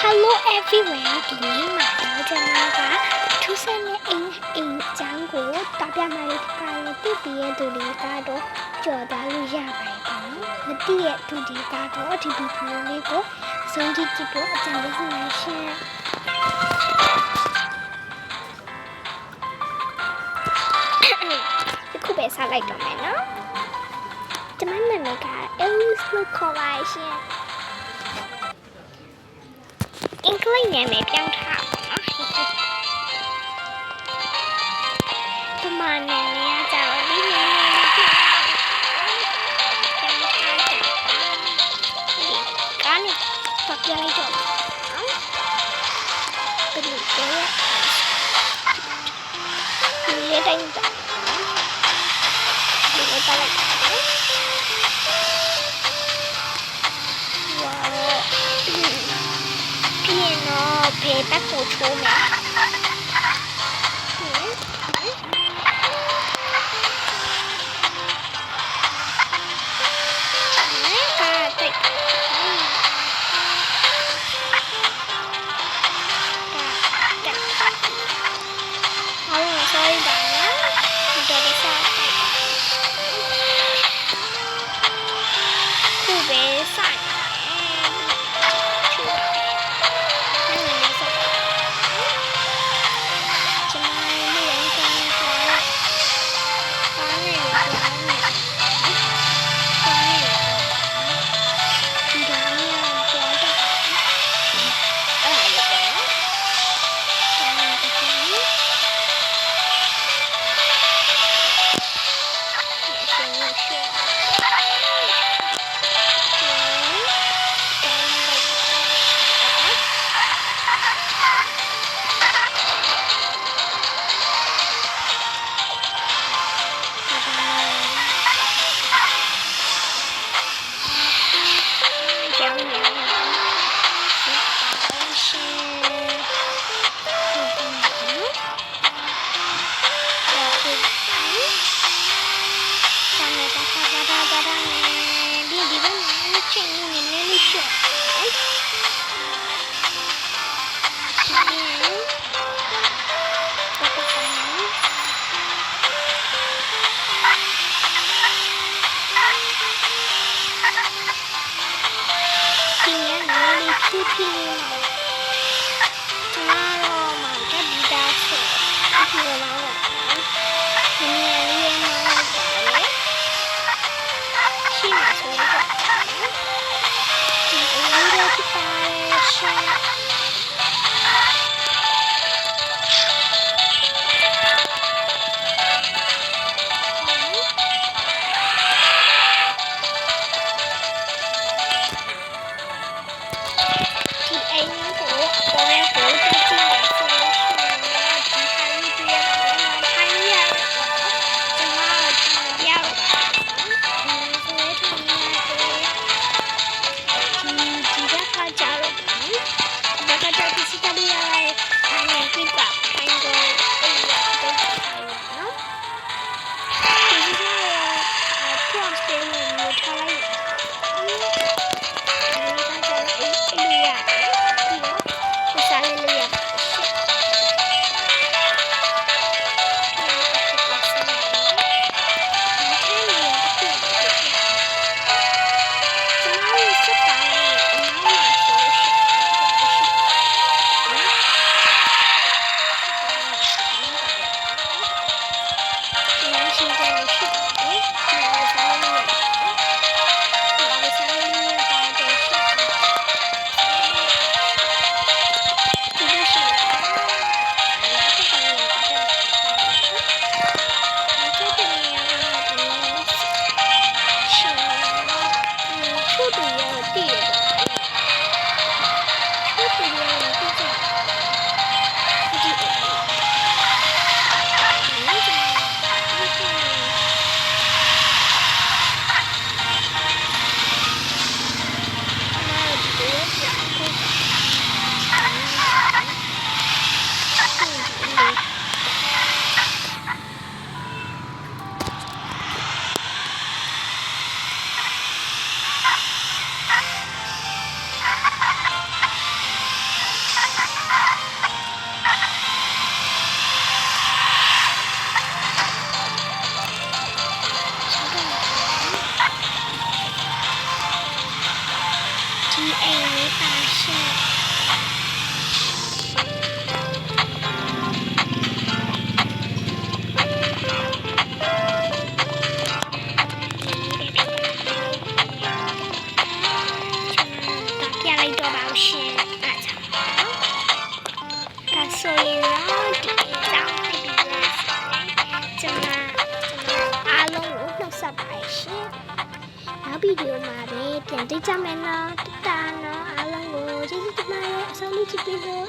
Hello everyone ဒီနေ့မှာတော့ကျွန်တော်ကထူးဆန်းတဲ့အင်အကြောင်းကိုတောပြမှာလေးခါရတိပြည့်သူတွေကတော့ကြော်သားလို့ရပါတယ်ပေါ့နော်မတိရဲ့သူတွေကတော့ဒီဗီဒီယိုလေးကိုအဆုံးထိကြည့်ဖို့အကြံပေးပါရှင်ဒီခုပဲစားလိုက်တော့မယ်နော်ကျွန်မနာမည်က Alice လို့ခေါ်ပါရှင်အင်္ဂလိပ်နာမည်ပြောင်းထားပါနော်။ဒီမှာနာမည်ကကြောက်ဒီနာမည်ပြောင်းထားတယ်။ကားနဲ့ပတ်ပြလိုက်တော့နော်။ဒီလိုဒီတိုင်းတော့ဒီလိုပါလိုက်ဝါဖေးတက်ကိုချိုးမယ် အိမ်လေးပါရှင်ရှင်အဲ့ဒါဆိုရင်တော့ဒီတောင်းပြီးတော့ကျွန်မအားလုံးကိုနှုတ်ဆက်ပါရှင်နောက်ဗီဒီယိုမှာပဲပြန်တွေ့ကြမယ်နော်တတာနော်အားလုံးကိုကျေးဇူးတင်ပါတယ်အဆုံးလေးချစ်ပြီးလို့